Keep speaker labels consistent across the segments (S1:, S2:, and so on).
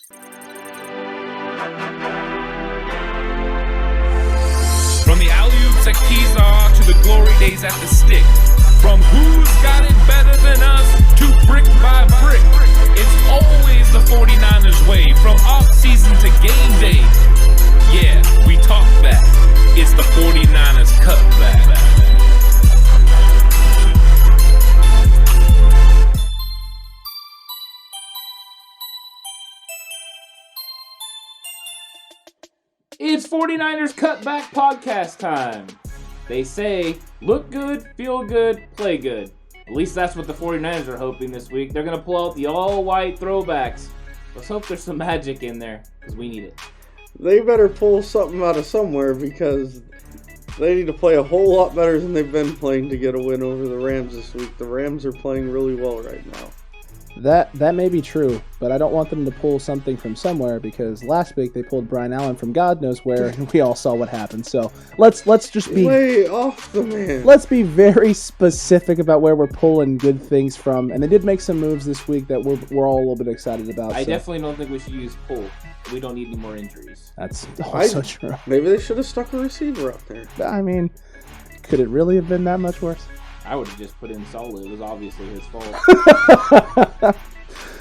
S1: From the alley-oops at Keysaw to the glory days at the stick. From who's got it better than us to brick by brick. It's always the 49ers way. From off-season to game day. Yeah, we talk back. It's the 49ers Cutback. It's 49ers Cutback podcast time. They say, look good, feel good, play good. At least that's what the 49ers are hoping this week. They're going to pull out the all-white throwbacks. Let's hope there's some magic in there, because we need it.
S2: They better pull something out of somewhere, because they need to play a whole lot better than they've been playing to get a win over the Rams this week. The Rams are playing really well right now.
S3: That may be true, but I don't want them to pull something from somewhere, because last week they pulled Brian Allen from God knows where, and we all saw what happened. So let's just be
S2: way off the man.
S3: Let's be very specific about where we're pulling good things from, and they did make some moves this week that we're all a little bit excited about.
S1: I definitely don't think we should use pull. We don't need any more injuries.
S3: That's also true.
S2: Maybe they should have stuck a receiver up there.
S3: I mean, could it really have been that much worse?
S1: I would have just put in Solid. It was obviously his fault.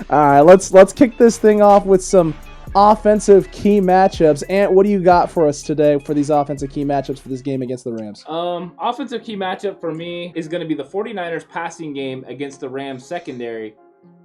S3: All right, let's kick this thing off with some offensive key matchups. Ant, what do you got for us today for these offensive key matchups for this game against the Rams?
S1: Offensive key matchup for me is going to be the 49ers passing game against the Rams secondary.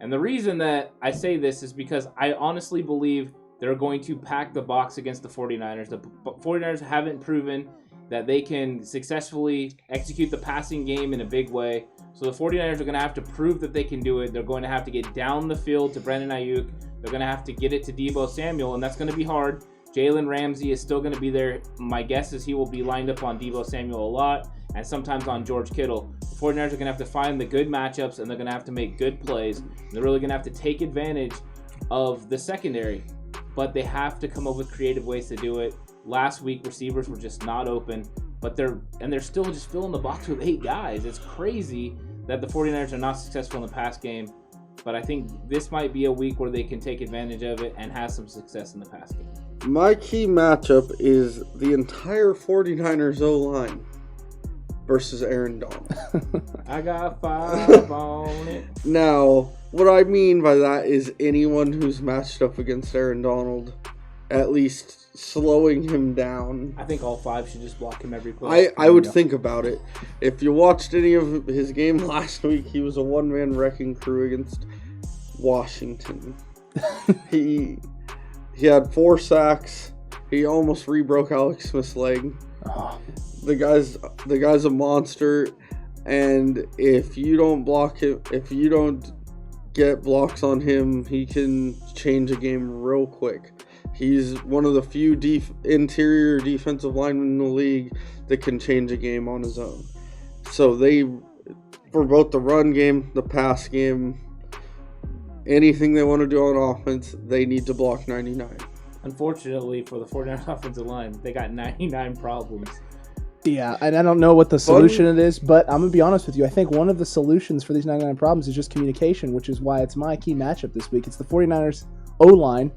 S1: And the reason that I say this is because I honestly believe they're going to pack the box against the 49ers. The 49ers haven't proven that they can successfully execute the passing game in a big way. So the 49ers are going to have to prove that they can do it. They're going to have to get down the field to Brandon Ayuk. They're going to have to get it to Deebo Samuel, and that's going to be hard. Jalen Ramsey is still going to be there. My guess is he will be lined up on Deebo Samuel a lot, and sometimes on George Kittle. The 49ers are going to have to find the good matchups, and they're going to have to make good plays. They're really going to have to take advantage of the secondary, but they have to come up with creative ways to do it. Last week, receivers were just not open, but they're still just filling the box with 8 guys. It's crazy that the 49ers are not successful in the pass game, but I think this might be a week where they can take advantage of it and have some success in the pass game.
S2: My key matchup is the entire 49ers O-line versus Aaron Donald.
S1: I got 5 on it.
S2: Now, what I mean by that is anyone who's matched up against Aaron Donald, at least slowing him down.
S1: I think all 5 should just block him every play.
S2: I would think about it. If you watched any of his game last week, he was a one-man wrecking crew against Washington. He had 4 sacks. He almost re-broke Alex Smith's leg.
S3: Oh.
S2: The guy's a monster, and if you don't block him, if you don't get blocks on him, he can change a game real quick. He's one of the few interior defensive linemen in the league that can change a game on his own. So for both the run game, the pass game, anything they want to do on offense, they need to block 99.
S1: Unfortunately for the 49ers offensive line, they got 99 problems.
S3: Yeah, and I don't know what the solution it is, but I'm going to be honest with you. I think one of the solutions for these 99 problems is just communication, which is why it's my key matchup this week. It's the 49ers O-line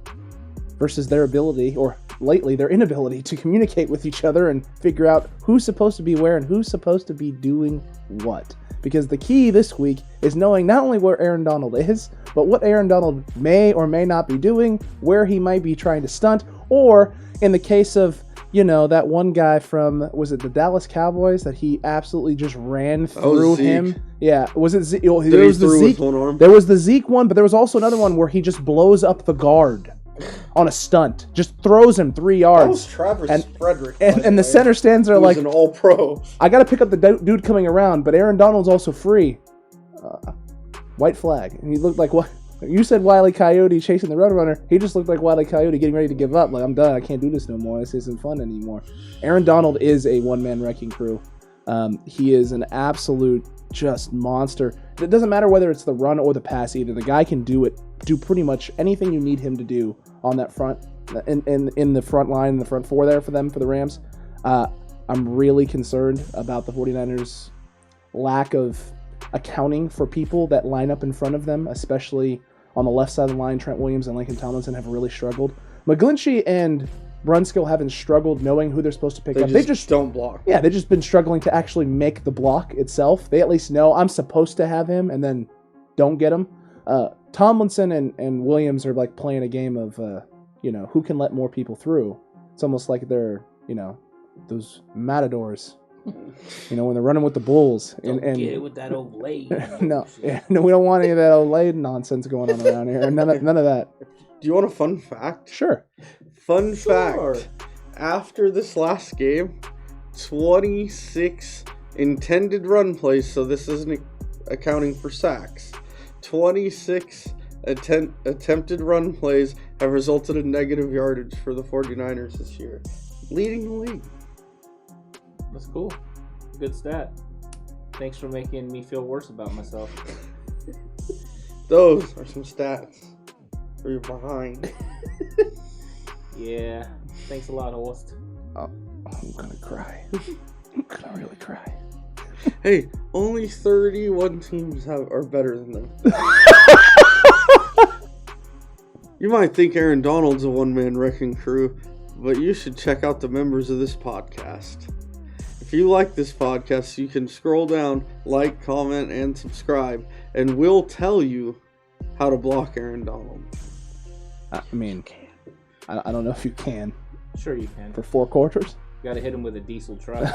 S3: versus their ability, or lately their inability, to communicate with each other and figure out who's supposed to be where and who's supposed to be doing what. Because the key this week is knowing not only where Aaron Donald is, but what Aaron Donald may or may not be doing, where he might be trying to stunt, or in the case of, that one guy from, was it the Dallas Cowboys that he absolutely just ran through him? Yeah, was it Zeke? There was the Zeke. There was the Zeke one, but there was also another one where he just blows up the guard on a stunt, just throws him 3 yards.
S2: That was Travis Frederick.
S3: And the center stands there like,
S2: an all-pro.
S3: I got to pick up the dude coming around, but Aaron Donald's also free. White flag. And he looked like what? You said Wile E. Coyote chasing the Roadrunner. He just looked like Wile E. Coyote getting ready to give up. Like, I'm done. I can't do this no more. This isn't fun anymore. Aaron Donald is a one-man wrecking crew. He is an absolute just monster. It doesn't matter whether it's the run or the pass either. The guy can do pretty much anything you need him to do on that front, in the front line, in the front four there for the Rams. I'm really concerned about the 49ers' lack of accounting for people that line up in front of them, especially On the left side of the line, Trent Williams and Lincoln Tomlinson have really struggled. McGlinchey and Brunskill haven't struggled knowing who they're supposed to pick up.
S2: They just don't block.
S3: Yeah, they've just been struggling to actually make the block itself. They at least know I'm supposed to have him and then don't get him. Tomlinson and Williams are like playing a game of, who can let more people through. It's almost like they're, those matadors, when they're running with the bulls.
S1: Don't get it with that old lady.
S3: No, we don't want any of that old lady nonsense going on around here. None of that.
S2: Do you want a fun fact?
S3: Sure.
S2: Fun fact. After this last game, 26 intended run plays, so this isn't accounting for sacks. 26 attempted run plays have resulted in negative yardage for the 49ers this year. Leading the league.
S1: That's cool. Good stat. Thanks for making me feel worse about myself.
S2: Those are some stats for your behind.
S1: Yeah. Thanks a lot, Horst.
S3: Oh, I'm gonna cry. I'm gonna really cry.
S2: Hey, only 31 teams are better than them. You might think Aaron Donald's a one-man wrecking crew, but you should check out the members of this podcast. If you like this podcast, you can scroll down, like, comment, and subscribe, and we'll tell you how to block Aaron Donald.
S3: I mean, I don't know if you can.
S1: Sure you can.
S3: For 4 quarters?
S1: You gotta hit him with a diesel truck.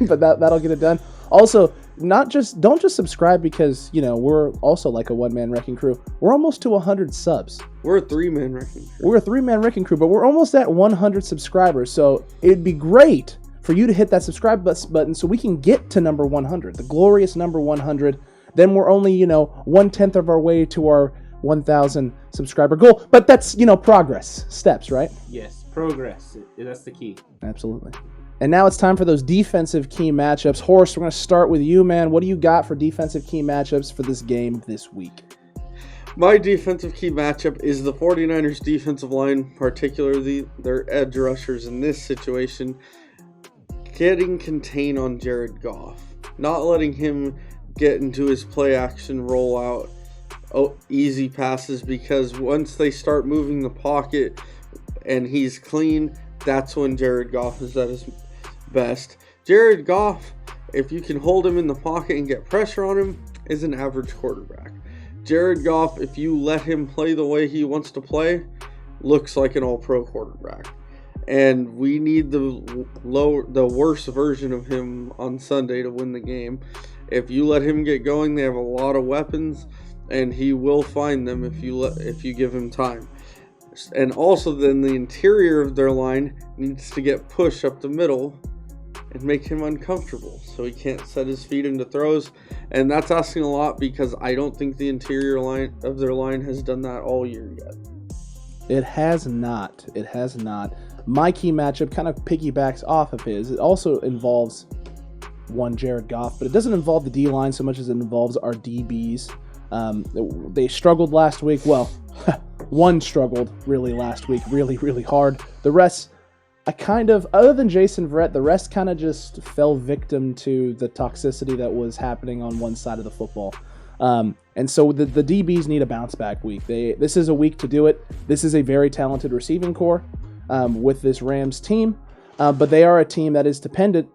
S3: But that'll get it done. Also, don't just subscribe because, we're also like a one-man wrecking crew. We're almost to 100 subs.
S2: We're a 3-man wrecking crew.
S3: We're a 3-man wrecking crew, but we're almost at 100 subscribers. So it'd be great for you to hit that subscribe button so we can get to number 100, the glorious number 100. Then we're only, 1/10 of our way to our 1,000 subscriber goal. But that's, progress, steps, right?
S1: Yes, progress. That's the key.
S3: Absolutely. And now it's time for those defensive key matchups. Horst, we're going to start with you, man. What do you got for defensive key matchups for this game this week?
S2: My defensive key matchup is the 49ers defensive line, particularly their edge rushers in this situation, getting contained on Jared Goff, not letting him get into his play action rollout, easy passes, because once they start moving the pocket and he's clean, that's when Jared Goff is at his best. Jared Goff, if you can hold him in the pocket and get pressure on him, is an average quarterback. Jared Goff, if you let him play the way he wants to play, looks like an all-pro quarterback. And we need the worst version of him on Sunday to win the game. If you let him get going, they have a lot of weapons, and he will find them if you give him time. And also then the interior of their line needs to get pushed up the middle and make him uncomfortable so he can't set his feet into throws. And that's asking a lot because I don't think the interior line of their line has done that all year yet.
S3: It has not. My key matchup kind of piggybacks off of his. It also involves Jared Goff, but it doesn't involve the D-line so much as it involves our DBs. They struggled last week. Well, one struggled really last week, really, really hard. The rest, other than Jason Verrett, the rest kind of just fell victim to the toxicity that was happening on one side of the football. And so the DBs need a bounce back week. This is a week to do it. This is a very talented receiving core with this Rams team, but they are a team that is dependent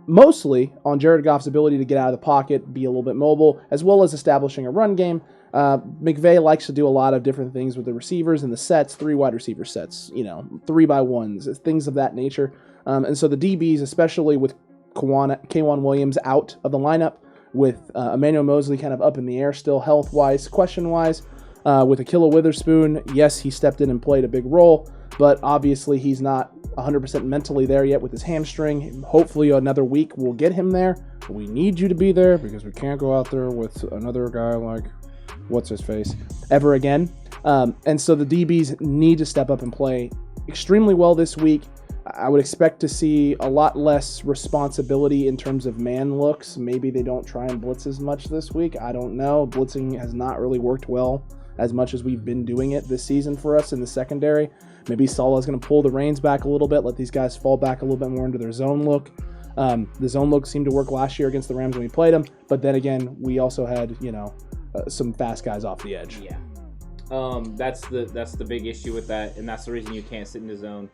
S3: mostly on Jared Goff's ability to get out of the pocket, be a little bit mobile, as well as establishing a run game. McVay likes to do a lot of different things with the receivers and the sets, 3 wide receiver sets, 3x1s, things of that nature. And so the DBs, especially with K'Wan Williams out of the lineup, with Emmanuel Mosley kind of up in the air still health-wise, question-wise, with Ahkello Witherspoon, yes, he stepped in and played a big role, but obviously he's not 100% mentally there yet with his hamstring. Hopefully another week will get him there. We need you to be there because we can't go out there with another guy like what's-his-face ever again. And so the DBs need to step up and play extremely well this week. I would expect to see a lot less responsibility in terms of man looks. Maybe they don't try and blitz as much this week. I don't know. Blitzing has not really worked well as much as we've been doing it this season for us in the secondary. Maybe Salah's going to pull the reins back a little bit, let these guys fall back a little bit more into their zone look. The zone look seemed to work last year against the Rams when we played them, but then again, we also had, some fast guys off the edge.
S1: Yeah. That's the big issue with that, and that's the reason you can't sit in the zone.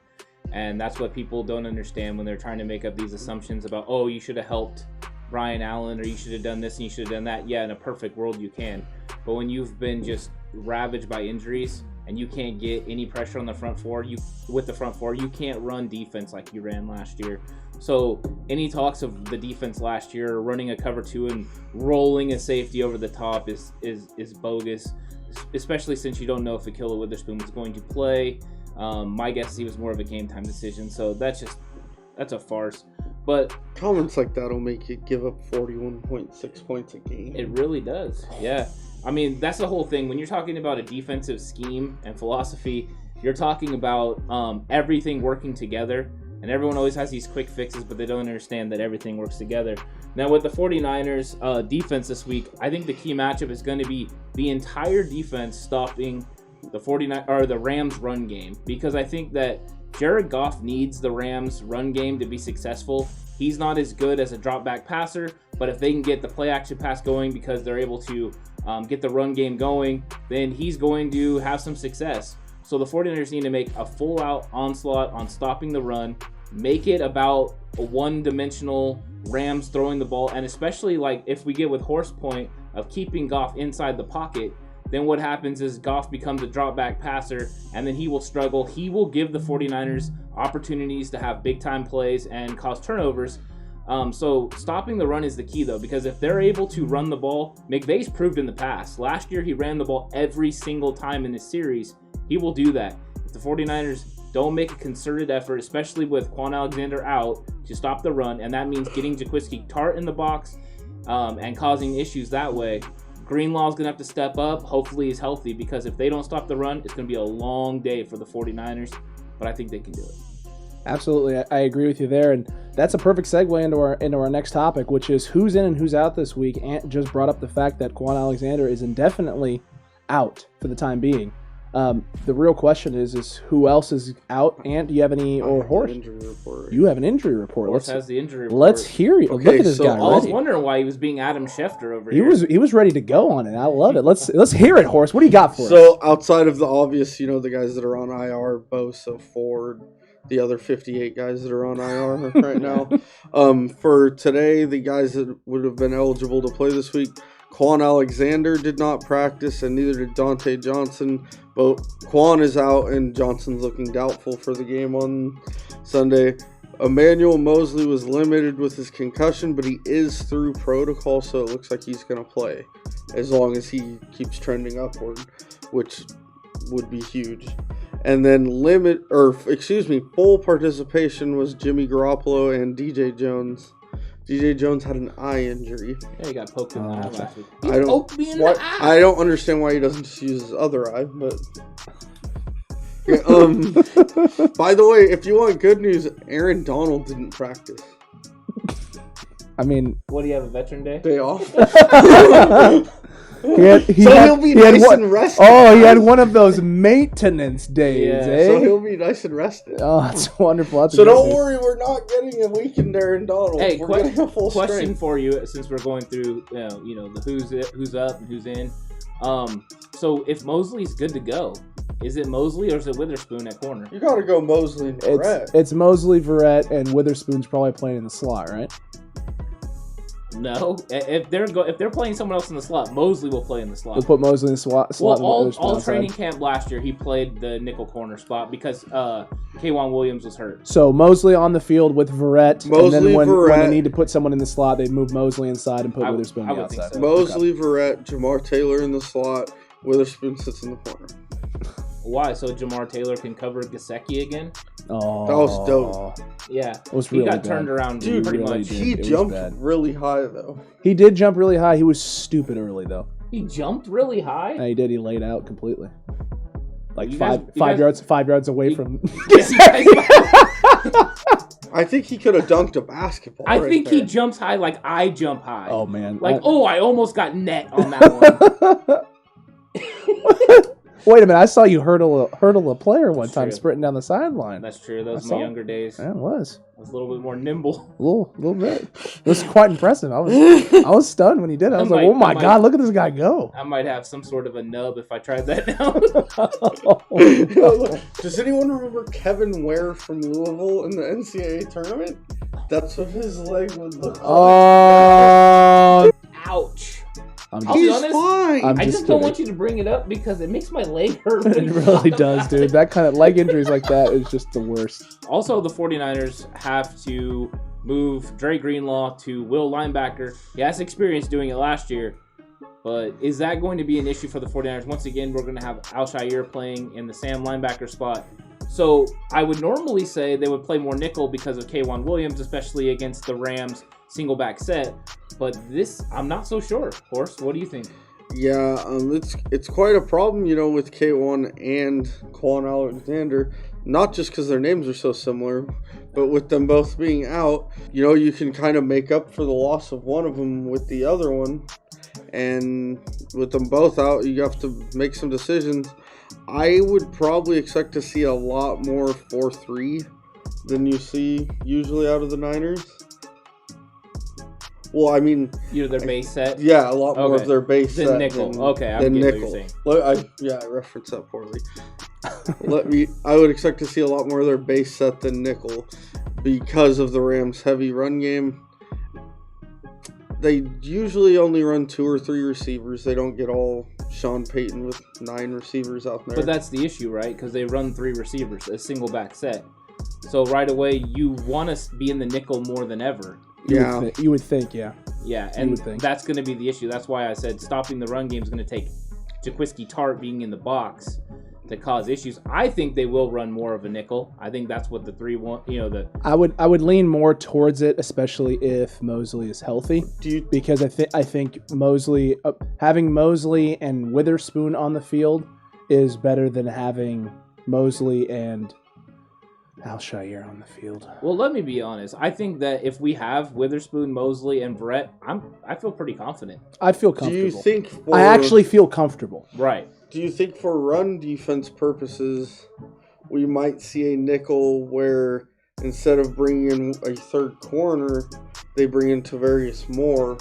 S1: And that's what people don't understand when they're trying to make up these assumptions about, oh, you should have helped Brian Allen, or you should have done this and you should have done that. Yeah, in a perfect world you can. But when you've been just ravaged by injuries and you can't get any pressure on the front four, you can't run defense like you ran last year. So any talks of the defense last year, running a cover 2 and rolling a safety over the top is bogus, especially since you don't know if Akilla Witherspoon was going to play. My guess is he was more of a game time decision, so that's a farce. But
S2: comments like that will make you give up 41.6 points a game.
S1: It really does. Yeah. I mean, that's the whole thing. When you're talking about a defensive scheme and philosophy, you're talking about everything working together. And everyone always has these quick fixes, but they don't understand that everything works together. Now, with the 49ers defense this week, I think the key matchup is going to be the entire defense stopping the Rams run game, because I think that Jared Goff needs the Rams run game to be successful. He's not as good as a drop back passer, but if they can get the play action pass going because they're able to get the run game going, then he's going to have some success. So the 49ers need to make a full out onslaught on stopping the run, make it about a one-dimensional Rams throwing the ball, and especially like if we get with horse point of keeping Goff inside the pocket, then what happens is Goff becomes a drop back passer, and then he will struggle. He will give the 49ers opportunities to have big time plays and cause turnovers. So stopping the run is the key, though, because if they're able to run the ball, McVay's proved in the past. Last year, he ran the ball every single time in this series. He will do that. If the 49ers don't make a concerted effort, especially with Quan Alexander out, to stop the run, and that means getting Jaquiski Tartt in the box and causing issues that way, Greenlaw's going to have to step up. Hopefully he's healthy, because if they don't stop the run, it's going to be a long day for the 49ers, but I think they can do it.
S3: Absolutely, I agree with you there, and that's a perfect segue into our next topic, which is who's in and who's out this week. Ant just brought up the fact that Quan Alexander is indefinitely out for the time being. The real question is who else is out? Ant, do you have any, or Horse? You have an injury report.
S1: Horse has the injury report.
S3: Let's hear you.
S2: Okay,
S3: look at this
S2: so
S3: guy.
S1: I was wondering why he was being Adam Schefter over here.
S3: He was ready to go on it. I love it. Let's hear it, Horse. What do you got for us?
S2: So outside of the obvious, the guys that are on IR, Bosa, Ford, the other 58 guys that are on IR right now. For today, the guys that would have been eligible to play this week, Quan Alexander did not practice, and neither did Dante Johnson. But Quan is out, and Johnson's looking doubtful for the game on Sunday. Emmanuel Mosley was limited with his concussion, but he is through protocol, so it looks like he's going to play as long as he keeps trending upward, which would be huge. And then full participation was Jimmy Garoppolo and DJ Jones. DJ Jones had an eye injury.
S1: Yeah, he got poked in the eye last week.
S2: I don't understand why he doesn't just use his other eye, but... Yeah, by the way, if you want good news, Aaron Donald didn't practice.
S3: I mean...
S1: What, do you have a veteran day?
S2: Day off.
S3: He'll
S2: be nice and rested.
S3: Oh, he had one of those maintenance days, eh?
S2: So he'll be nice and rested.
S3: Oh, that's wonderful. That's
S2: so don't worry, we're not getting a weekend Aaron Donald.
S1: Hey,
S2: we're getting a full
S1: question
S2: strength.
S1: for you, since we're going through, the who's up and who's in. So if Mosley's good to go, is it Mosley or is it Witherspoon at corner?
S2: You got to go Mosley and Verrett.
S3: It's Mosley, Verrett, and Witherspoon's probably playing in the slot, right?
S1: No, if they're playing someone else in the slot, Mosley will play in the slot.
S3: We'll put Mosley in the slot.
S1: Well, all training camp last year, he played the nickel corner spot because K'Wan Williams was hurt.
S3: So Mosley on the field with Verrett,
S2: Mosley,
S3: and then when
S2: Verrett.
S3: they need to put someone in the slot, they'd move Mosley inside and put Witherspoon on the outside.
S1: So.
S2: Mosley, Verrett, Jamar Taylor in the slot. Witherspoon sits in the corner.
S1: Why? So Jamar Taylor can cover Gesicki again?
S3: Oh,
S2: that was dope.
S1: Yeah,
S3: it was really
S1: he got
S3: bad.
S1: turned around
S2: Dude,
S1: pretty
S3: really
S1: much.
S3: did.
S2: He
S3: It was
S2: jumped
S3: bad.
S2: really high though.
S3: He did jump really high. He was stupid early though.
S1: He jumped really high.
S3: Yeah, he did. He laid out completely. Like
S1: You
S3: five
S1: guys-
S3: yards away from.
S2: I think he could have dunked a basketball.
S1: I
S2: right
S1: think
S2: there.
S1: he jumps high like I jump high.
S3: Oh man!
S1: I almost got net on that one.
S3: Wait a minute, I saw you hurdle a player one
S1: That's
S3: time
S1: true.
S3: sprinting down the sideline.
S1: That's true. Those
S3: I
S1: were my
S3: saw-
S1: younger days.
S3: Yeah, it was.
S1: I was a little bit more nimble.
S3: A little bit. It was quite impressive. I was stunned when he did it. I was like, oh my God, look at this guy go.
S1: I might have some sort of a nub if I tried that now.
S2: Does anyone remember Kevin Ware from Louisville in the NCAA tournament? That's what his leg would look like.
S3: Oh,
S1: Ouch.
S3: I'm
S1: I'll be
S2: He's
S1: honest,
S2: fine.
S3: I'm
S1: I
S3: just
S1: just don't
S3: kidding.
S1: want you to bring it up because it makes my leg hurt.
S3: It really does, dude. That kind of leg injuries like that is just the worst.
S1: Also, the 49ers have to move Dre Greenlaw to will linebacker. He has experience doing it last year, but is that going to be an issue for the 49ers? Once again, we're going to have Al-Shaair playing in the Sam linebacker spot. So I would normally say they would play more nickel because of K'Wan Williams, especially against the Rams single back set. But this, I'm not so sure. Horse, what do you think?
S2: Yeah, it's quite a problem, with K1 and Quan Alexander. Not just because their names are so similar, but with them both being out, you can kind of make up for the loss of one of them with the other one. And with them both out, you have to make some decisions. I would probably expect to see a lot more 4-3 than you see usually out of the Niners. Well, I mean,
S1: Their base set?
S2: yeah, a lot more of their base
S1: Than
S2: set
S1: nickel. Okay, I'm
S2: than
S1: getting
S2: nickel.
S1: what you're saying.
S2: I referenced that poorly. I would expect to see a lot more of their base set than nickel because of the Rams' heavy run game. They usually only run 2 or 3 receivers. They don't get all Sean Payton with 9 receivers out there.
S1: But that's the issue, right? Because they run 3 receivers, a single back set. So right away, you want to be in the nickel more than ever.
S3: You would think, yeah.
S1: Yeah, and that's going to be the issue. That's why I said stopping the run game is going to take Jaquiski Tartt being in the box to cause issues. I think they will run more of a nickel. I think that's what the 3 want.
S3: I would lean more towards it, especially if Mosley is healthy. Because I think Mosley having Mosley and Witherspoon on the field is better than having Mosley and Al-Shaair on the field.
S1: Well, let me be honest. I think that if we have Witherspoon, Mosley, and Verrett, I feel pretty confident.
S3: I feel comfortable.
S2: Do you think
S3: I actually feel comfortable.
S1: Right.
S2: Do you think for run defense purposes, we might see a nickel where instead of bringing in a third corner, they bring in Tavarius Moore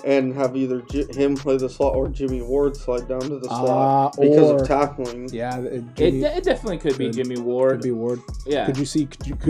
S2: and have either him play the slot or Jimmy Ward slide down to the slot because of tackling?
S3: Yeah,
S1: it definitely could be Jimmy Ward.
S3: Could be Ward.
S1: Yeah.
S3: Could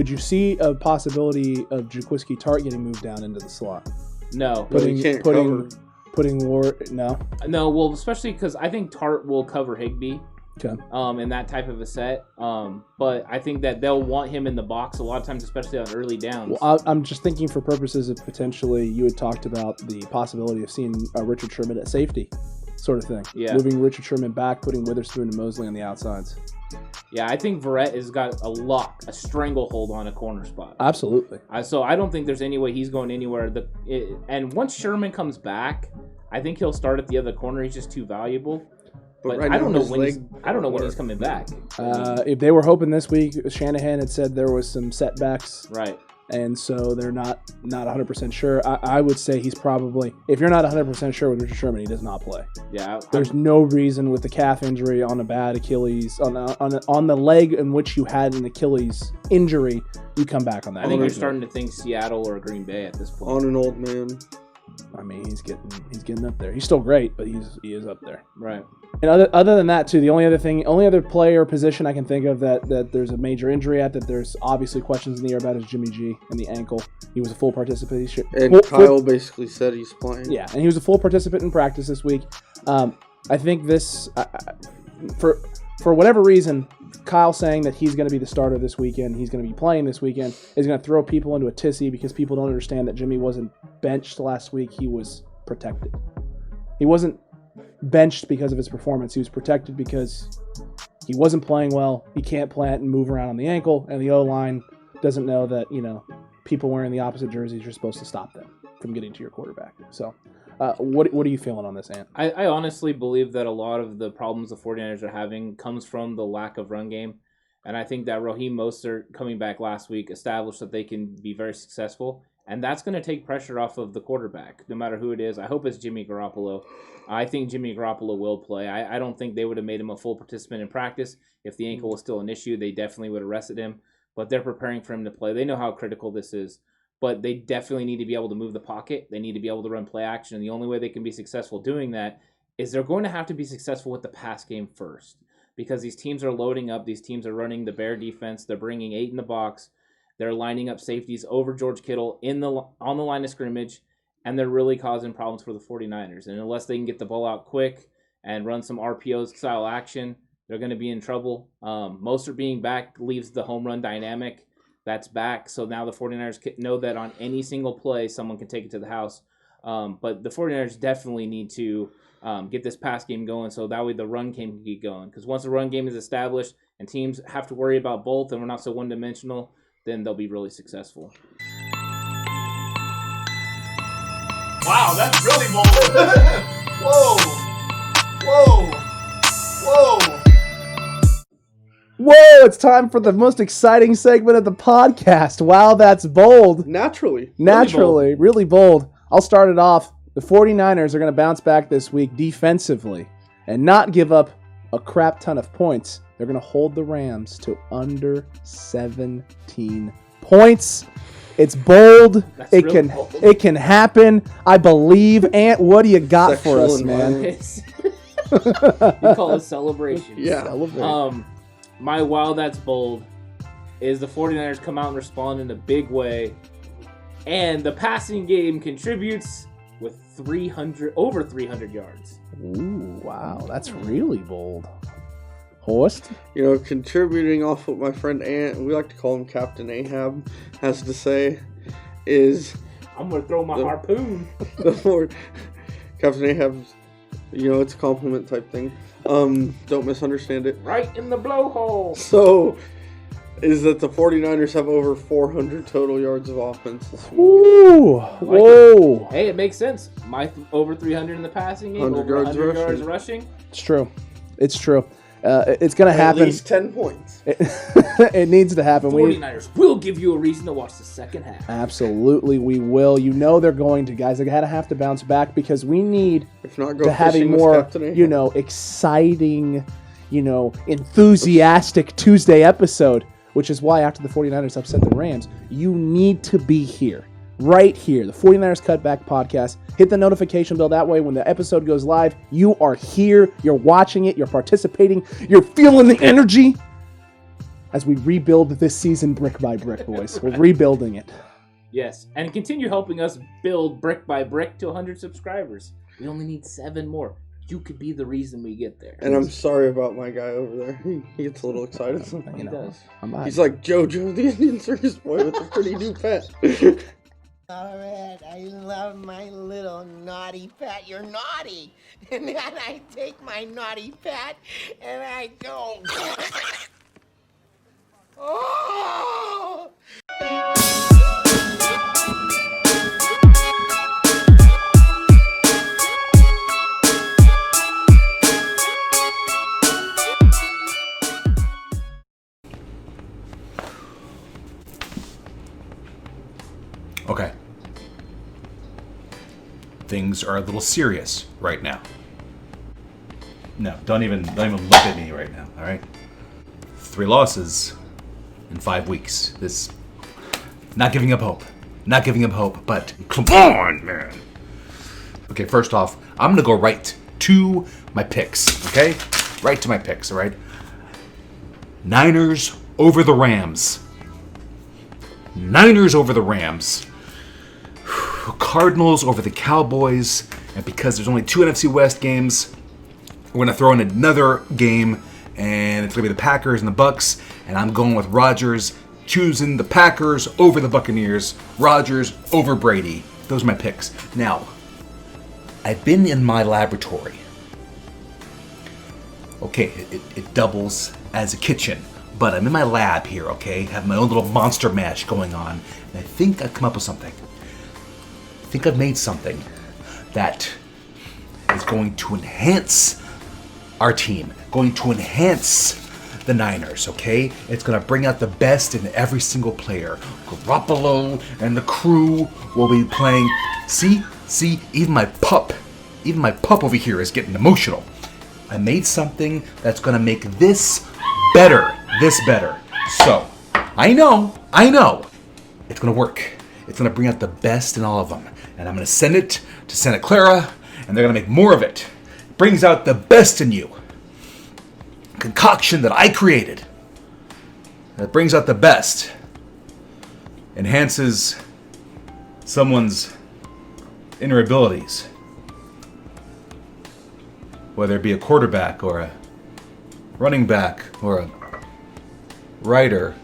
S3: you see a possibility of Jaquiski Tartt getting moved down into the slot?
S1: No.
S3: Putting Ward, no.
S1: No, well, especially because I think Tartt will cover Higbee.
S3: Okay.
S1: In that type of a set. But I think that they'll want him in the box a lot of times, especially on early downs.
S3: Well, I'm just thinking for purposes of potentially, you had talked about the possibility of seeing Richard Sherman at safety, sort of thing.
S1: Yeah.
S3: Moving Richard Sherman back, putting Witherspoon and Mosley on the outsides.
S1: Yeah, I think Verrett has got a stranglehold on a corner spot.
S3: Absolutely.
S1: So I don't think there's any way he's going anywhere. And once Sherman comes back, I think he'll start at the other corner. He's just too valuable. But
S2: right
S1: I don't
S2: now
S1: know when he's coming back.
S3: If they were hoping this week, Shanahan had said there was some setbacks.
S1: Right.
S3: And so they're not 100% sure. I would say he's probably, if you're not 100% sure with Richard Sherman, he does not play.
S1: Yeah.
S3: There's no reason with the calf injury on a bad Achilles, on the leg in which you had an Achilles injury, you come back on that.
S1: I think you're starting to think Seattle or Green Bay at this point.
S2: On an old man.
S3: I mean, he's getting up there. He's still great, but he is up there.
S1: Right.
S3: And other than that, too, the only other player position I can think of that there's a major injury at, that there's obviously questions in the air about, is Jimmy G and the ankle. He was a full participant.
S2: Kyle basically said he's playing.
S3: Yeah, and he was a full participant in practice this week. I think this, for whatever reason, Kyle saying that he's going to be the starter this weekend, he's going to be playing this weekend, is going to throw people into a tizzy because people don't understand that Jimmy wasn't benched last week. He was protected. He wasn't benched because of his performance. He was protected because he wasn't playing well. He can't plant and move around on the ankle, and the O-line doesn't know that, people wearing the opposite jerseys, you're supposed to stop them from getting to your quarterback. So what are you feeling on this, Ant?
S1: I honestly believe that a lot of the problems the 49ers are having comes from the lack of run game. And I think that Raheem Mostert coming back last week established that they can be very successful. And that's going to take pressure off of the quarterback, no matter who it is. I hope it's Jimmy Garoppolo. I think Jimmy Garoppolo will play. I don't think they would have made him a full participant in practice. If the ankle was still an issue, they definitely would have rested him. But they're preparing for him to play. They know how critical this is. But they definitely need to be able to move the pocket. They need to be able to run play action. And the only way they can be successful doing that is they're going to have to be successful with the pass game first. Because these teams are loading up. These teams are running the bear defense. They're bringing 8 in the box. They're lining up safeties over George Kittle on the line of scrimmage, and they're really causing problems for the 49ers. And unless they can get the ball out quick and run some RPO-style action, they're going to be in trouble. Mostert being back leaves the home run dynamic. That's back, so now the 49ers know that on any single play, someone can take it to the house. But the 49ers definitely need to get this pass game going so that way the run game can get going. Because once the run game is established and teams have to worry about both and we're not so one-dimensional, then they'll be really successful.
S4: Wow, that's really bold. Whoa.
S3: Whoa, it's time for the most exciting segment of the podcast. Wow, that's bold.
S2: Naturally.
S3: Really bold. I'll start it off. The 49ers are going to bounce back this week defensively and not give up a crap ton of points. They're going to hold the Rams to under 17 points. It's bold. It can happen. I believe. Ant, what do you got for us, man?
S1: You call it celebration.
S2: Yeah.
S3: Celebrate.
S1: My wow that's bold is the 49ers come out and respond in a big way. And the passing game contributes with over 300 yards.
S3: Ooh, wow. That's really bold. Horst?
S2: Contributing off what my friend Ant, we like to call him Captain Ahab, has to say is...
S1: I'm going to throw my harpoon.
S2: Captain Ahab's, it's a compliment type thing. Don't misunderstand it.
S1: Right in the blowhole.
S2: So, is that the 49ers have over 400 total yards of offense this week.
S3: Ooh, whoa.
S1: Hey, it makes sense. Over 300 in the passing game,
S2: 100
S1: over 100 yards rushing.
S3: It's true. It's going to happen.
S2: At least 10 points.
S3: It needs to happen.
S1: 49ers will give you a reason to watch the second half.
S3: Absolutely, we will. They're going to, guys. They're going to have to bounce back because we need to have a more, exciting, enthusiastic Tuesday episode, which is why after the 49ers upset the Rams, you need to be here. Right here, the 49ers Cutback podcast. Hit the notification bell. That way, when the episode goes live, you are here, you're watching it, you're participating, you're feeling the energy as we rebuild this season brick by brick, boys. We're rebuilding it.
S1: Yes, and continue helping us build brick by brick to 100 subscribers. We only need 7 more. You could be the reason we get there.
S2: And I'm sorry about my guy over there. He gets a little excited sometimes.
S1: He does.
S2: He's like JoJo, the Indian circus boy with a pretty new pet.
S5: All right, I love my little naughty pet. You're naughty. And then I take my naughty pet and I go. Oh!
S4: Okay. Things are a little serious right now. No, don't even look at me right now, all right? 3 losses in 5 weeks. This, not giving up hope, but come on, man. Okay, first off, I'm gonna go right to my picks, okay? Right to my picks, all right? Niners over the Rams. Cardinals over the Cowboys, and because there's only 2 NFC West games, we're going to throw in another game, and it's going to be the Packers and the Bucks, and I'm going with Rodgers, choosing the Packers over the Buccaneers, Rodgers over Brady. Those are my picks. Now, I've been in my laboratory. Okay, it doubles as a kitchen, but I'm in my lab here, okay? Have my own little monster mash going on, and I think I've come up with something. I think I've made something that is going to enhance our team, going to enhance the Niners, okay? It's going to bring out the best in every single player. Garoppolo and the crew will be playing. See, even my pup over here is getting emotional. I made something that's going to make this better. So, I know. It's going to work. It's going to bring out the best in all of them. And I'm going to send it to Santa Clara, and they're going to make more of it. It brings out the best in you. Concoction that I created. That brings out the best. Enhances someone's inner abilities. Whether it be a quarterback or a running back or a writer,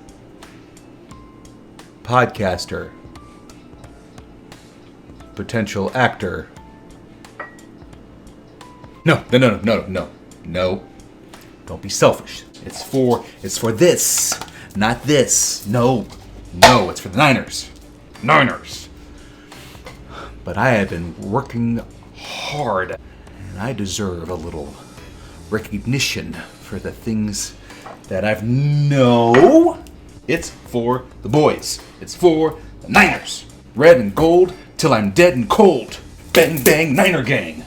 S4: podcaster, potential actor. No. Don't be selfish. It's for this, not this. No, it's for the Niners. But I have been working hard, and I deserve a little recognition for the things that I've It's for the boys. It's for the Niners. Red and gold till I'm dead and cold. Bang, bang, Niner gang.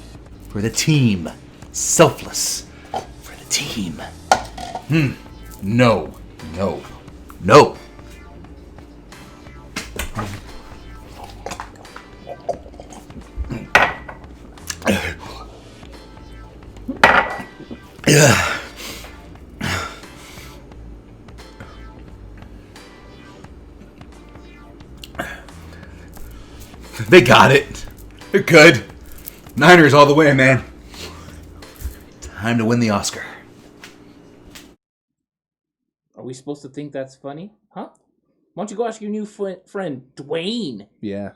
S4: For the team. Selfless. For the team. No. They got it. They're good. Niners all the way, man. Time to win the Oscar.
S1: Are we supposed to think that's funny? Huh? Why don't you go ask your new friend, Dwayne?
S3: Yeah.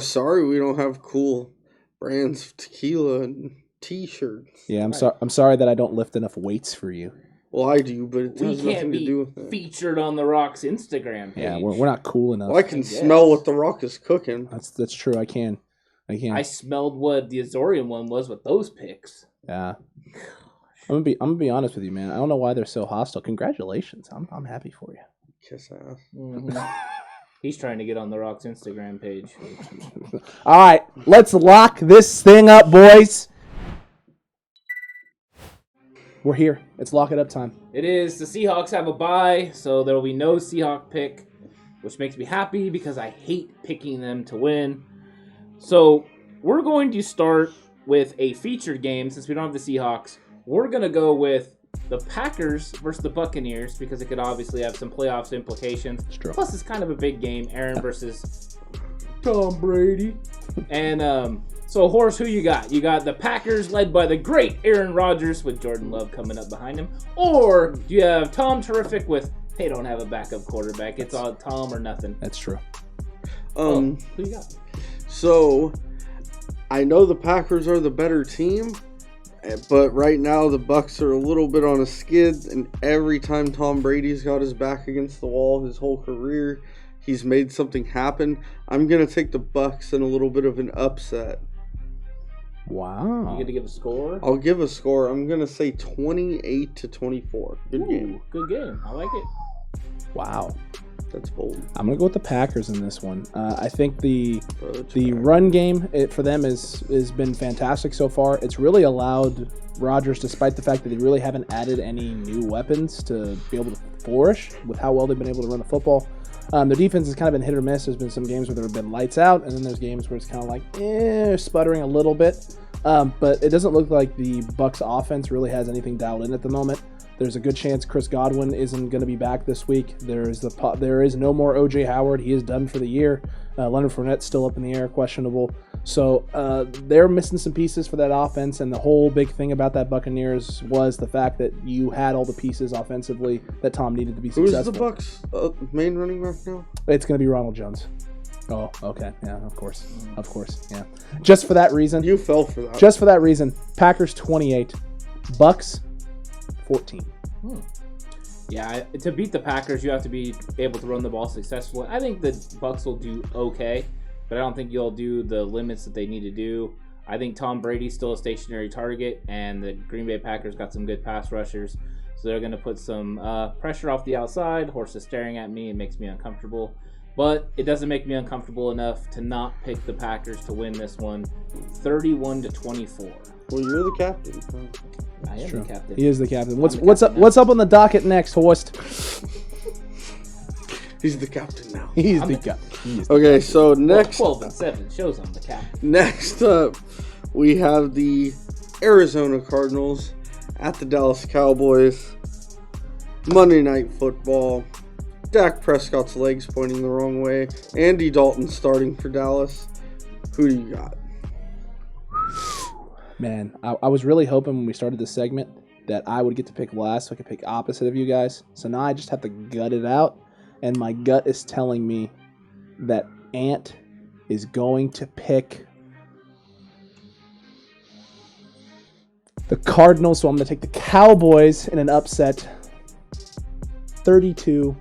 S2: Sorry we don't have cool brands of tequila and t-shirts.
S3: Yeah, I'm sorry that I don't lift enough weights for you.
S2: Well, I do, but it
S1: We
S2: has
S1: can't
S2: nothing to
S1: be
S2: do with it.
S1: featured on The Rock's Instagram page.
S3: Yeah, we're not cool enough.
S2: Well, I can smell what The Rock is cooking.
S3: That's true. I can.
S1: I smelled what the Azorean one was with those pics.
S3: Yeah. I'm gonna be honest with you, man. I don't know why they're so hostile. Congratulations. I'm happy for you.
S2: Kiss ass.
S1: Mm-hmm. He's trying to get on The Rock's Instagram page.
S3: All right, let's lock this thing up, boys. We're here. It's lock it up time.
S1: It is. The Seahawks have a bye, so there will be no Seahawk pick, which makes me happy because I hate picking them to win. So we're going to start with a featured game since we don't have the Seahawks. We're going to go with the Packers versus the Buccaneers because it could obviously have some playoffs implications. Plus, it's kind of a big game. Aaron versus Tom Brady. And so, Horace, who you got? You got the Packers led by the great Aaron Rodgers with Jordan Love coming up behind him. Or do you have Tom Terrific with, they don't have a backup quarterback. It's all Tom or nothing.
S3: That's true.
S1: Who you got?
S2: So, I know the Packers are the better team, but right now the Bucs are a little bit on a skid, and every time Tom Brady's got his back against the wall his whole career, he's made something happen. I'm going to take the Bucs in a little bit of an upset.
S3: Wow.
S1: You get to give a score?
S2: I'll give a score. I'm going to say 28-24. Good game.
S1: Good game. I like it.
S3: Wow.
S2: That's bold.
S3: I'm going to go with the Packers in this one. I think the run game for them has been fantastic so far. It's really allowed Rodgers, despite the fact that they really haven't added any new weapons, to be able to flourish with how well they've been able to run the football. Their defense has kind of been hit or miss. There's been some games where there have been lights out, and then there's games where it's kind of like, sputtering a little bit. But it doesn't look like the Bucs offense really has anything dialed in at the moment. There's a good chance Chris Godwin isn't going to be back this week. There is no more O.J. Howard. He is done for the year. Leonard Fournette's still up in the air, questionable. So they're missing some pieces for that offense, and the whole big thing about that Buccaneers was the fact that you had all the pieces offensively that Tom needed to be successful.
S2: Who's the Bucs' main running back now?
S3: It's going to be Ronald Jones. Oh, okay. Yeah, of course. Yeah. Just for that reason.
S2: You fell for that.
S3: Just for that reason. Packers 28. Bucs 14.
S1: Yeah, to beat the Packers, you have to be able to run the ball successfully. I think the Bucs will do okay, but I don't think you'll do the limits that they need to do. I think Tom Brady's still a stationary target, and the Green Bay Packers got some good pass rushers. So they're going to put some pressure off the outside. Horse is staring at me. It makes me uncomfortable. But it doesn't make me uncomfortable enough to not pick the Packers to win this one 31-24.
S2: Well, you're the captain.
S1: I am the captain.
S3: He is the captain. What's up on the docket next, Horst?
S2: He's the captain now.
S3: He's the captain.
S2: Okay, so next
S1: 12-7 shows I'm the captain.
S2: next up, we have the Arizona Cardinals at the Dallas Cowboys. Monday Night Football. Dak Prescott's legs pointing the wrong way. Andy Dalton starting for Dallas. Who do you got?
S3: Man, I was really hoping when we started this segment that I would get to pick last so I could pick opposite of you guys. So now I just have to gut it out. And my gut is telling me that Ant is going to pick the Cardinals. So I'm going to take the Cowboys in an upset 32-27.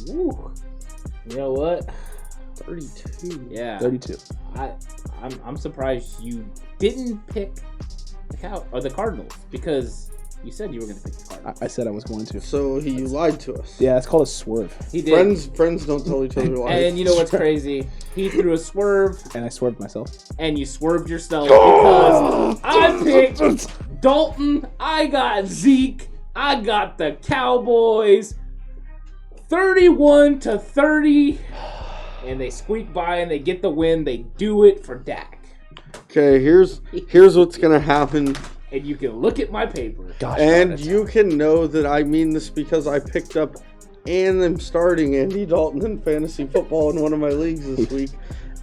S1: Ooh. You know what?
S2: 32.
S1: Yeah.
S3: 32.
S1: I'm surprised you didn't pick the Cardinals because you said you were going to pick the Cardinals.
S3: I said I was going to.
S2: So you lied to us.
S3: Yeah, it's called a swerve.
S1: He did.
S2: Friends don't tell each other lies.
S1: And you know what's crazy? He threw a swerve.
S3: And I swerved myself.
S1: And you swerved yourself because I picked Dalton. I got Zeke. I got the Cowboys. 31-30. And they squeak by and they get the win. They do it for Dak.
S2: Okay, here's what's gonna happen.
S1: And you can look at my paper.
S3: Gosh,
S2: And you can know that I mean this because I picked up and am starting Andy Dalton in fantasy football in one of my leagues this week.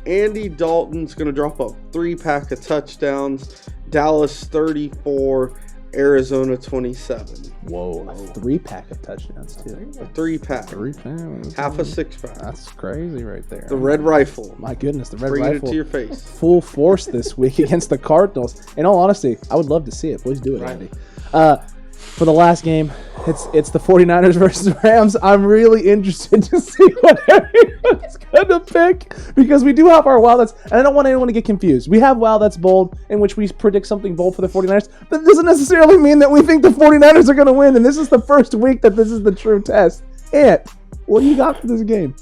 S2: Andy Dalton's going to drop a 3-pack of touchdowns. Dallas 34, Arizona 27.
S3: Whoa, a 3-pack of touchdowns, too.
S2: A 3-pack.
S3: 3-pack.
S2: Half a 6-pack.
S3: That's crazy right there.
S2: The Red Rifle.
S3: My goodness, the Red
S2: Bringing
S3: Rifle.
S2: it to your face.
S3: Full force this week against the Cardinals. In all honesty, I would love to see it. Please do it,
S1: Right.
S3: Andy. For the last game, it's the 49ers versus Rams. I'm really interested to see what everyone's going to pick because we do have our Wild That's, and I don't want anyone to get confused. We have Wild That's Bold in which we predict something bold for the 49ers. That doesn't necessarily mean that we think the 49ers are going to win, and this is the first week that this is the true test. Ant, what do you got for this game?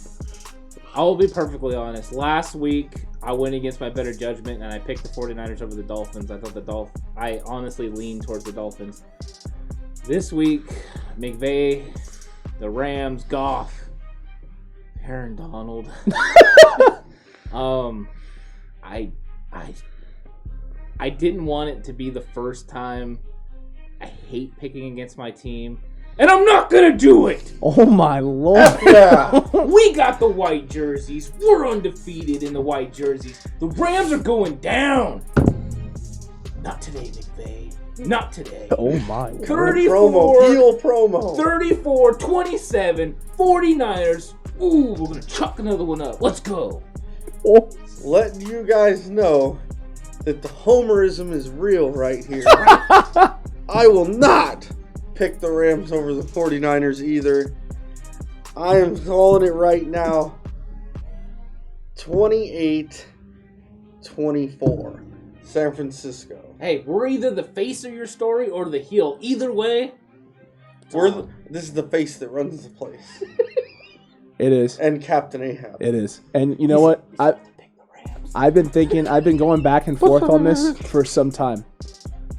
S1: I will be perfectly honest. Last week, I went against my better judgment, and I picked the 49ers over the Dolphins. I honestly leaned towards the Dolphins. This week, McVay, the Rams, Goff, Aaron Donald. I didn't want it to be the first time. I hate picking against my team, and I'm not gonna do it.
S3: Oh my Lord!
S2: Yeah.
S1: We got the white jerseys. We're undefeated in the white jerseys. The Rams are going down. Not today, McVay. Not today.
S3: Oh my!
S1: 34,
S2: Heel promo.
S1: 34-27, 49ers. Ooh, we're going to chuck another one up. Let's go.
S3: Oh.
S2: Letting you guys know that the homerism is real right here. I will not pick the Rams over the 49ers either. I am calling it right now. 28-24. San Francisco.
S1: Hey, we're either the face of your story or the heel. Either way.
S2: This is the face that runs the place.
S3: It is.
S2: And Captain Ahab.
S3: It is. And you know what? I've been going back and forth on this for some time.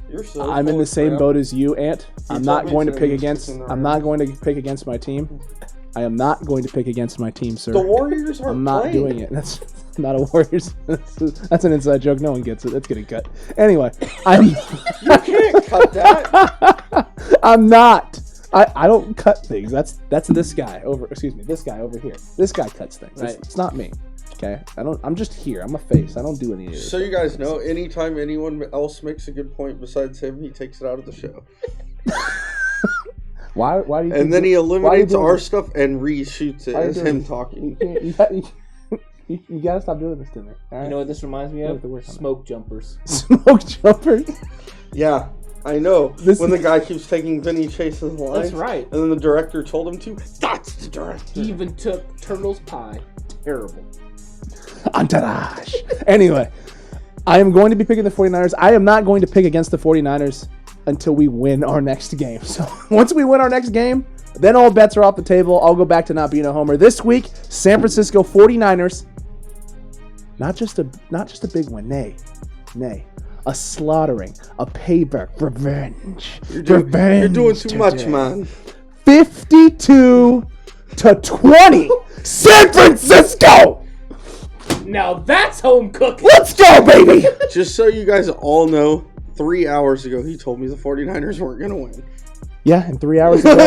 S2: You're so
S3: I'm in the same boat as you, Ant. I'm not going to pick against my team. I am not going to pick against my team, sir.
S2: The Warriors are
S3: I'm not
S2: playing.
S3: doing it. That's not a Warriors. That's an inside joke. No one gets it. That's getting cut. Anyway,
S2: You can't cut that.
S3: I'm not. I don't cut things. That's this guy over. Excuse me, this guy over here. This guy cuts things.
S1: Right.
S3: It's not me. Okay. I'm just here. I'm a face. I don't do any of this.
S2: So you guys know, anytime anyone else makes a good point besides him, he takes it out of the show.
S3: Why do you?
S2: And then he
S3: why are you
S2: eliminates
S3: doing
S2: our
S3: this?
S2: stuff and reshoots it
S3: Why are you
S2: as
S3: doing
S2: him
S3: this?
S2: talking.
S3: You gotta stop doing this to me. All right?
S1: You know what this reminds me
S3: You
S1: of?
S3: have to work on it.
S1: Smoke jumpers.
S3: Smoke jumpers.
S2: Yeah, I know.
S3: This-
S2: when the guy keeps taking Vinny Chase's lines.
S1: That's right.
S2: And then the director told him to. That's the director.
S1: He even took Turtle's Pie. Terrible.
S3: Entourage. Anyway, I am going to be picking the 49ers. I am not going to pick against the 49ers. until we win our next game. So once we win our next game, then all bets are off the table. I'll go back to not being a homer. This week, San Francisco 49ers. Not just a big one. Nay. A slaughtering, a payback, revenge.
S2: You're doing too much, man.
S3: 52-20, San Francisco.
S1: Now that's home cooking.
S3: Let's go, baby.
S2: Just so you guys all know, 3 hours ago he told me the 49ers weren't gonna win.
S3: Yeah, and 3 hours ago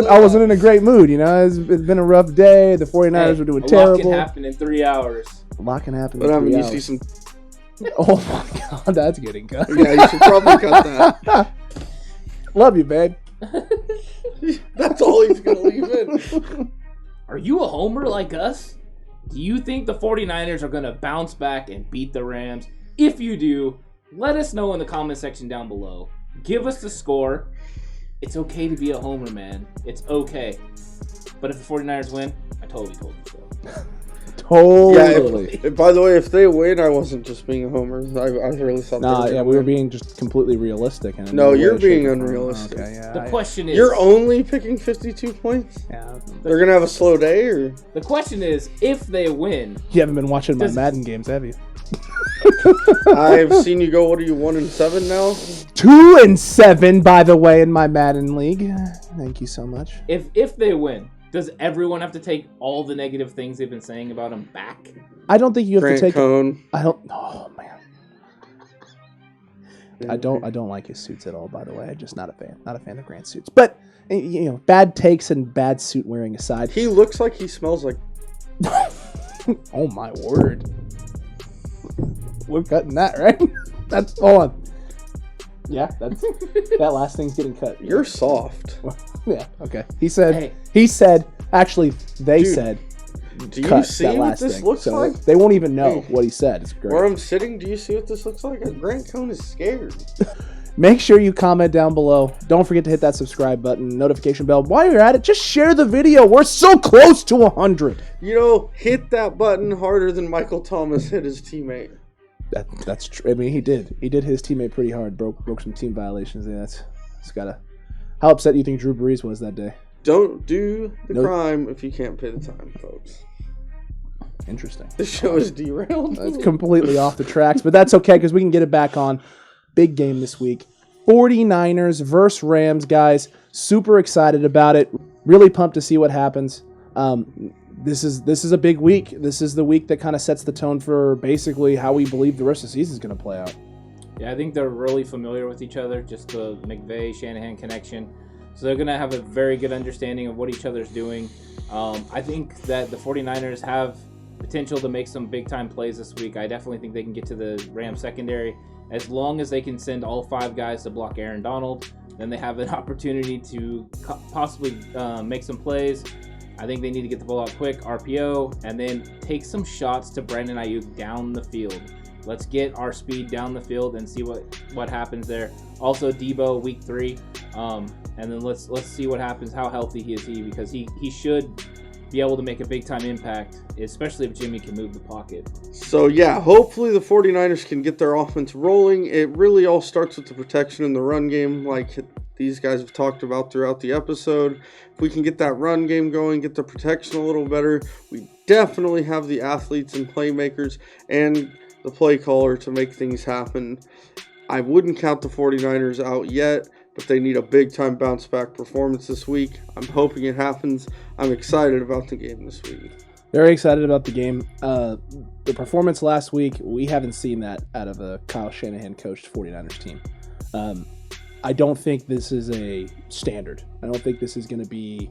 S3: I wasn't in a great mood. You know, it's been a rough day. The 49ers were doing terrible.
S1: A lot can happen in 3 hours.
S3: A lot can happen.
S2: But
S3: in 3
S2: you
S3: hours.
S2: see some.
S3: Oh my God, that's getting cut.
S2: Yeah, you should probably cut that.
S3: Love you, babe.
S2: That's all he's gonna leave in.
S1: Are you a homer like us? Do you think the 49ers are going to bounce back and beat the Rams? If you do, let us know in the comment section down below. Give us the score. It's okay to be a homer, man. It's okay. But if the 49ers win, I totally told you so.
S3: Totally.
S2: Yeah, by the way, if they win, I wasn't just being a homer. I really thought
S3: We were being just completely realistic. And
S2: no, you're being unrealistic.
S3: Okay, yeah,
S1: the question is...
S2: You're only picking 52 points?
S3: Yeah.
S2: They're going to have a slow day, or?
S1: The question is, if they win...
S3: You haven't been watching my Madden games, have you?
S2: I've seen you go, what are you, 1-7 now?
S3: 2-7, by the way, in my Madden league. Thank you so much.
S1: If they win, does everyone have to take all the negative things they've been saying about them back?
S3: I don't think you have
S2: Grant
S3: to take.
S2: Cohn.
S3: I don't. Oh man. I don't like his suits at all. By the way, I'm just not a fan. Not a fan of Grant's suits. But you know, bad takes and bad suit wearing aside,
S2: He looks like he smells like.
S3: oh my word. We're cutting that, right? That's hold on. Yeah, that's that last thing's getting cut.
S2: You're soft.
S3: Yeah. Okay. He said.
S1: Hey.
S3: He said. Actually, they
S2: Dude,
S3: said.
S2: Do you
S3: Cut
S2: see
S3: that
S2: what
S3: last
S2: this
S3: thing.
S2: looks
S3: So
S2: like?
S3: they won't even know what he said. It's great.
S2: Where I'm sitting, do you see what this looks like? Grant Cohn is scared.
S3: Make sure you comment down below. Don't forget to hit that subscribe button, notification bell. While you're at it, just share the video. We're so close to 100.
S2: You know, hit that button harder than Michael Thomas hit his teammate.
S3: That's true. I mean, he did. He did his teammate pretty hard. Broke some team violations. Yeah, that's gotta. How upset do you think Drew Brees was that day?
S2: Don't do the
S3: Nope.
S2: crime if you can't pay the time, folks.
S3: Interesting.
S2: The show is derailed.
S3: It's completely off the tracks, but that's okay because we can get it back on. Big game this week. 49ers versus Rams, guys. Super excited about it. Really pumped to see what happens. This is a big week. This is the week that kind of sets the tone for basically how we believe the rest of the season is going to play out.
S1: Yeah, I think they're really familiar with each other, just the McVay-Shanahan connection. So they're going to have a very good understanding of what each other's doing. I think that the 49ers have potential to make some big-time plays this week. I definitely think they can get to the Rams secondary. As long as they can send all 5 guys to block Aaron Donald, then they have an opportunity to possibly make some plays. I think they need to get the ball out quick, RPO, and then take some shots to Brandon Ayuk down the field. Let's get our speed down the field and see what happens there. Also, Debo, week 3, and then let's see what happens. How healthy he is, because he should be able to make a big-time impact, especially if Jimmy can move the pocket.
S2: So, yeah, hopefully the 49ers can get their offense rolling. It really all starts with the protection in the run game, like these guys have talked about throughout the episode. If we can get that run game going, get the protection a little better, we definitely have the athletes and playmakers and the play caller to make things happen. I wouldn't count the 49ers out yet, but they need a big-time bounce-back performance this week. I'm hoping it happens. I'm excited about the game this week.
S3: Very excited about the game. The performance last week, we haven't seen that out of a Kyle Shanahan coached 49ers team. I don't think this is a standard. I don't think this is going to be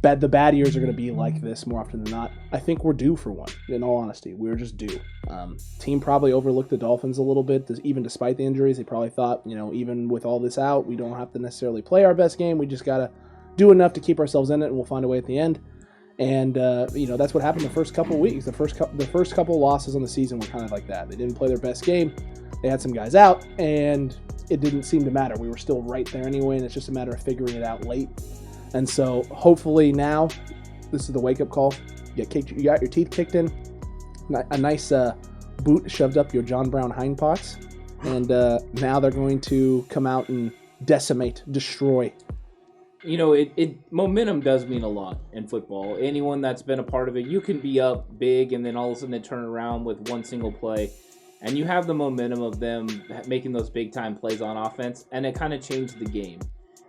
S3: the bad years are going to be like this more often than not. I think we're due for one, in all honesty. We're just due. Team probably overlooked the Dolphins a little bit, even despite the injuries. They probably thought, even with all this out, we don't have to necessarily play our best game. We just got to do enough to keep ourselves in it, and we'll find a way at the end. And, that's what happened the first couple of weeks. The first couple of losses on the season were kind of like that. They didn't play their best game. They had some guys out, and it didn't seem to matter. We were still right there anyway, and it's just a matter of figuring it out late. And so hopefully now, this is the wake-up call. You got your teeth kicked in, a nice boot shoved up your John Brown hindparts, and now they're going to come out and decimate, destroy.
S1: You know, momentum does mean a lot in football. Anyone that's been a part of it, you can be up big and then all of a sudden it turn around with one single play. And you have the momentum of them making those big-time plays on offense, and it kind of changed the game.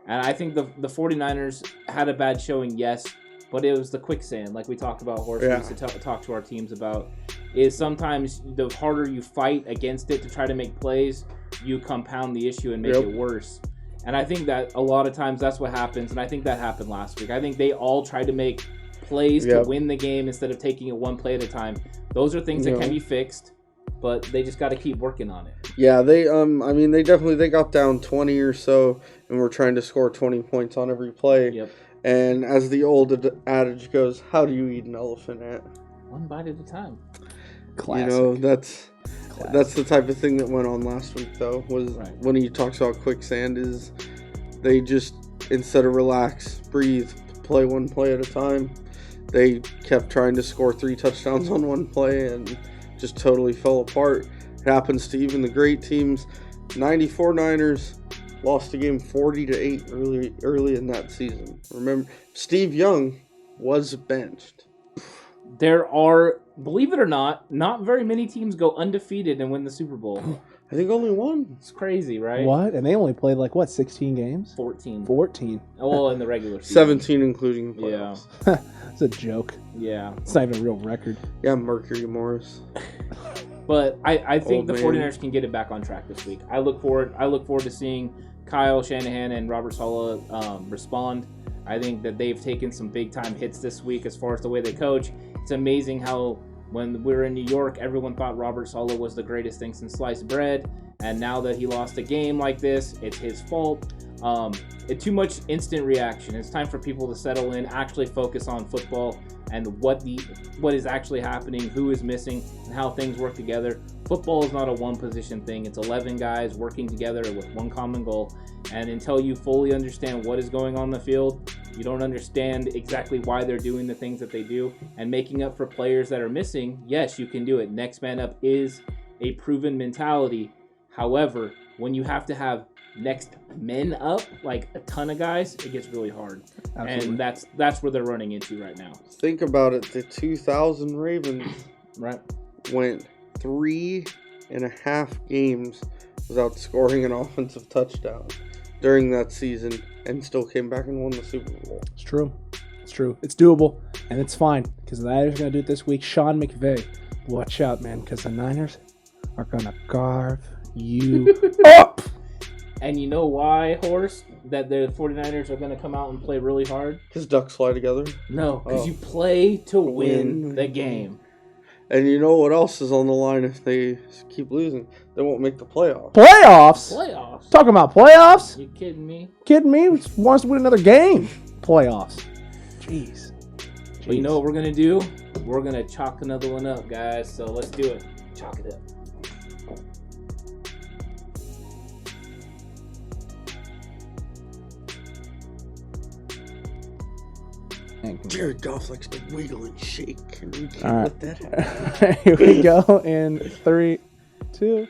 S1: And I think the 49ers had a bad showing, yes, but it was the quicksand, like we talked about, Horst. We used to talk to our teams about, is sometimes the harder you fight against it to try to make plays, you compound the issue and make it worse. And I think that a lot of times that's what happens, and I think that happened last week. I think they all tried to make plays to win the game instead of taking it one play at a time. Those are things that can be fixed, but they just got to keep working on it.
S2: Yeah, they they got down 20 or so and were trying to score 20 points on every play.
S1: Yep.
S2: And as the old adage goes, how do you eat an elephant at?
S1: One bite at a time.
S3: Classic.
S2: You know, that's the type of thing that went on last week, though, was when he talks about quicksand, is they just, instead of relax, breathe, play one play at a time, they kept trying to score 3 touchdowns on one play and just totally fell apart. It happens to even the great teams. 94 Niners lost a game 40-8 early in that season. Remember, Steve Young was benched.
S1: There are, believe it or not very many teams go undefeated and win the Super Bowl.
S2: I think only one.
S1: It's crazy, right?
S3: What? And they only played 16 games?
S1: 14.
S3: 14.
S1: Well, in the regular season.
S2: 17 including the playoffs.
S3: Yeah. It's a joke.
S1: Yeah.
S3: It's not even a real record.
S2: Yeah, Mercury Morris.
S1: But I think the
S2: man.
S1: 49ers can get it back on track this week. I look forward to seeing Kyle Shanahan and Robert Saleh respond. I think that they've taken some big-time hits this week as far as the way they coach. It's amazing how when we were in New York, everyone thought Robert Saleh was the greatest thing since sliced bread. And now that he lost a game like this, it's his fault. It's too much instant reaction. It's time for people to settle in, actually focus on football and what is actually happening, who is missing, and how things work together. Football is not a one-position thing. It's 11 guys working together with one common goal. And until you fully understand what is going on the field, you don't understand exactly why they're doing the things that they do. And making up for players that are missing, yes, you can do it. Next man up is a proven mentality. However, when you have to have next men up, like a ton of guys, it gets really hard. Absolutely. And that's where they're running into right now.
S2: Think about it. The 2000 Ravens went 3.5 games without scoring an offensive touchdown during that season and still came back and won the Super Bowl.
S3: It's true. It's true. It's doable, and it's fine because the Niners are going to do it this week. Sean McVay, watch out, man, because the Niners are going to carve you up.
S1: And you know why, Horst, that the 49ers are going to come out and play really hard?
S2: Because ducks fly together?
S1: No, because you play to win the game.
S2: And you know what else is on the line if they keep losing? They won't make the playoffs.
S3: Playoffs? Talking about playoffs?
S1: You kidding me?
S3: Kidding me? He wants to win another game. Playoffs. Jeez.
S1: But you know what we're going to do? We're going to chalk another one up, guys. So let's do it. Chalk it up.
S2: Jared Goff likes to wiggle and shake, and we can't let that happen.
S3: Here we go in 3, 2.